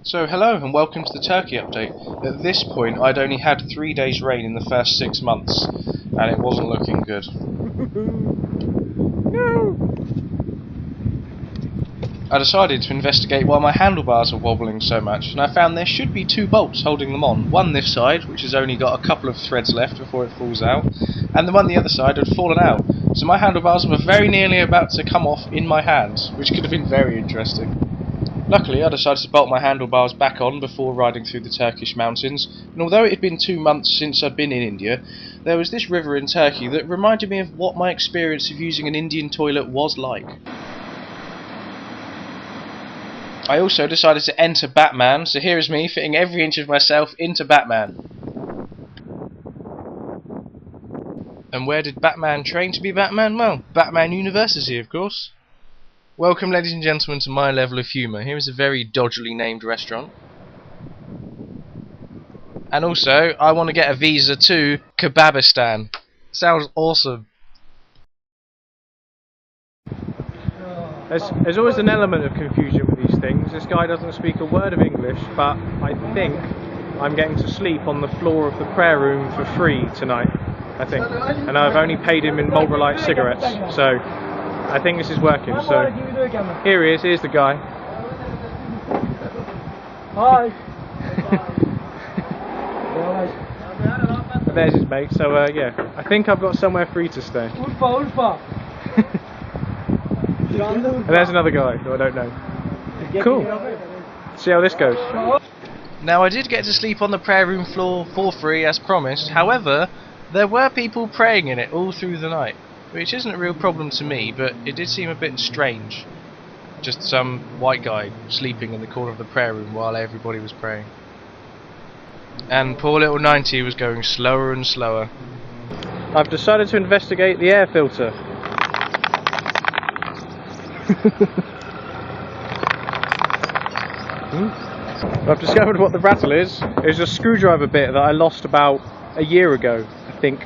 So hello and welcome to the Turkey update. At this point I'd only had 3 days rain in the first 6 months and it wasn't looking good. I decided to investigate why my handlebars are wobbling so much, and I found there should be 2 bolts holding them on. One this side, which has only got a couple of threads left before it falls out, and the one the other side had fallen out. So my handlebars were very nearly about to come off in my hands, which could have been very interesting. Luckily, I decided to bolt my handlebars back on before riding through the Turkish mountains, and although it had been 2 months since I'd been in India, there was this river in Turkey that reminded me of what my experience of using an Indian toilet was like. I also decided to enter Batman, so here is me fitting every inch of myself into Batman. And where did Batman train to be Batman? Well, Batman University, of course. Welcome, ladies and gentlemen, to my level of humour. Here is a very dodgily named restaurant. And also, I want to get a visa to Kebabistan. Sounds awesome. There's always an element of confusion with these things. This guy doesn't speak a word of English, but I think I'm getting to sleep on the floor of the prayer room for free tonight, I think. And I've only paid him in Marlboro Light cigarettes, so I think this is working. So here he is, here's the guy. Hi. There's his mate, so yeah, I think I've got somewhere free to stay. And there's another guy who I don't know. Cool. See how this goes. Now, I did get to sleep on the prayer room floor for free as promised. However, there were people praying in it all through the night, which isn't a real problem to me, but it did seem a bit strange. Just some white guy sleeping in the corner of the prayer room while everybody was praying. And poor little 90 was going slower and slower. I've decided to investigate the air filter. I've discovered what the rattle is. It's a screwdriver bit that I lost about a year ago, I think.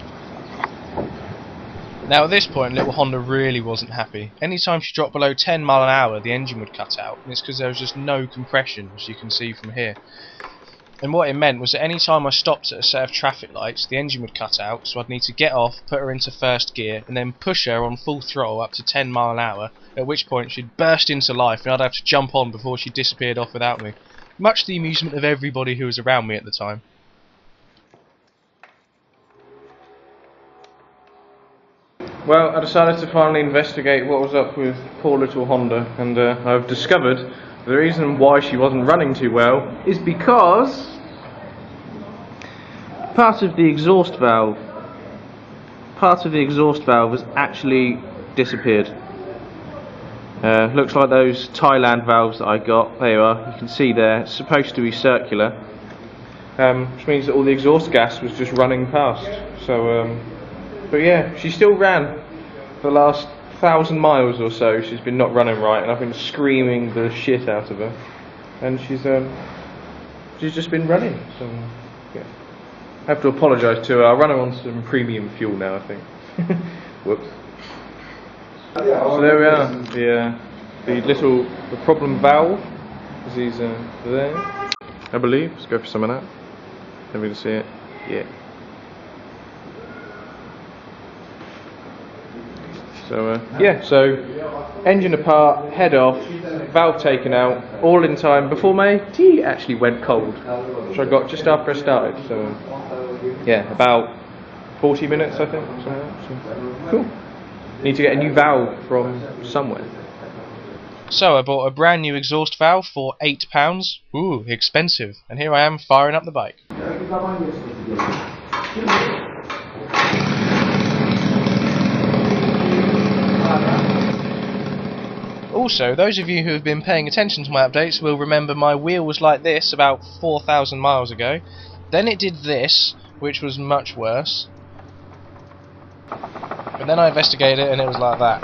Now at this point, little Honda really wasn't happy. Anytime she dropped below 10 miles an hour, the engine would cut out, and it's because there was just no compression, as you can see from here. And what it meant was that any time I stopped at a set of traffic lights, the engine would cut out, so I'd need to get off, put her into first gear, and then push her on full throttle up to 10 miles an hour, at which point she'd burst into life and I'd have to jump on before she disappeared off without me. Much to the amusement of everybody who was around me at the time. Well, I decided to finally investigate what was up with poor little Honda, and I've discovered the reason why she wasn't running too well is because part of the exhaust valve has actually disappeared. Looks like those Thailand valves that I got. There you are, you can see there, it's supposed to be circular, which means that all the exhaust gas was just running past. So but yeah, she still ran for the last 1,000 miles or so. She's been not running right, and I've been screaming the shit out of her, and she's just been running. So yeah, I have to apologise to her. I'll run her on some premium fuel now, I think. Whoops. So there we are. The problem valve. Is there? I believe. Let's go for some of that. Let me see it. Yeah. So yeah, so engine apart, head off, valve taken out, all in time before my tea actually went cold, which I got just after I started. So yeah, about 40 minutes I think. So cool. Need to get a new valve from somewhere. So I bought a brand new exhaust valve for £8. Ooh, expensive. And here I am firing up the bike. Also, those of you who have been paying attention to my updates will remember my wheel was like this about 4,000 miles ago. Then it did this, which was much worse. But then I investigated it and it was like that.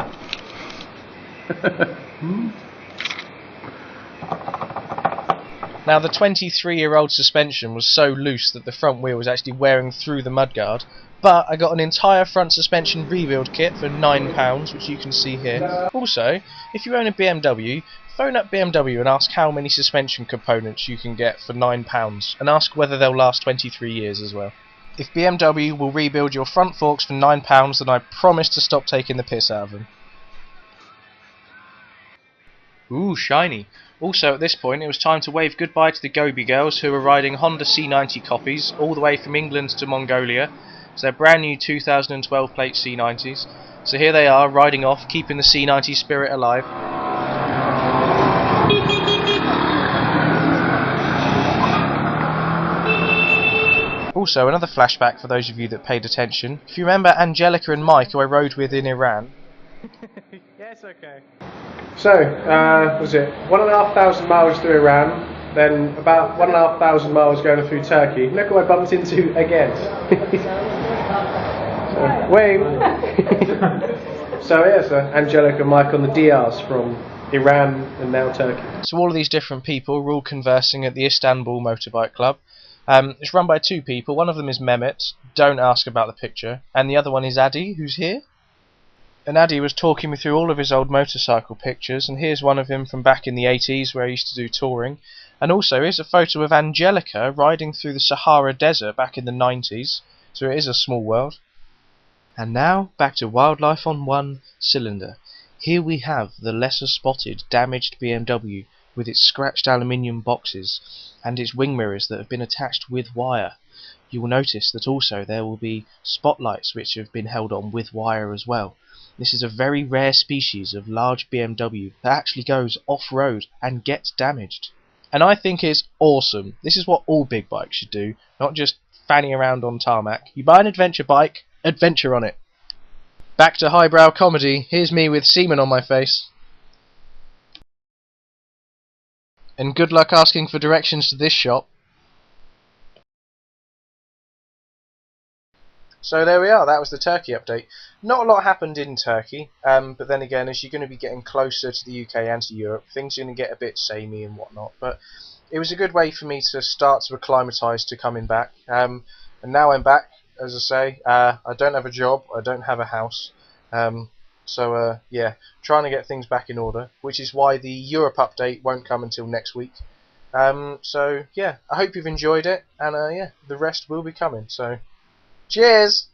Now the 23-year-old suspension was so loose that the front wheel was actually wearing through the mudguard, But I got an entire front suspension rebuild kit for £9, which you can see here. Also, if you own a BMW, phone up BMW and ask how many suspension components you can get for £9, and ask whether they'll last 23 years as well. If BMW will rebuild your front forks for £9, then I promise to stop taking the piss out of them. Ooh, shiny. Also, at this point, it was time to wave goodbye to the Gobi girls who were riding Honda C90 copies all the way from England to Mongolia. It's their brand new 2012 plate C90s. So here they are, riding off, keeping the C90 spirit alive. Also, another flashback for those of you that paid attention. If you remember Angelica and Mike, who I rode with in Iran. Yes, okay. So, was it 1,500 miles through Iran, then about 1,500 miles going through Turkey. Look who I bumped into again. So, wait. So yes, Angelica and Mike on the DRs from Iran and now Turkey. So all of these different people were all conversing at the Istanbul Motorbike Club. It's run by two people. One of them is Mehmet, don't ask about the picture, and the other one is Adi, who's here. And Adi was talking me through all of his old motorcycle pictures, and here's one of him from back in the 80s where he used to do touring. And also here's a photo of Angelica riding through the Sahara Desert back in the 90s, so it is a small world. And now back to wildlife on one cylinder. Here we have the lesser spotted damaged BMW with its scratched aluminium boxes and its wing mirrors that have been attached with wire. You will notice that also there will be spotlights which have been held on with wire as well. This is a very rare species of large BMW that actually goes off-road and gets damaged. And I think it's awesome. This is what all big bikes should do, not just fanning around on tarmac. You buy an adventure bike, adventure on it. Back to highbrow comedy. Here's me with semen on my face. And good luck asking for directions to this shop. So there we are, that was the Turkey update. Not a lot happened in Turkey, but then again, as you're going to be getting closer to the UK and to Europe, things are going to get a bit samey and whatnot. But it was a good way for me to start to acclimatise to coming back. And now I'm back, as I say. I don't have a job, I don't have a house. So yeah, trying to get things back in order, which is why the Europe update won't come until next week. So yeah, I hope you've enjoyed it, and yeah, the rest will be coming. So cheers!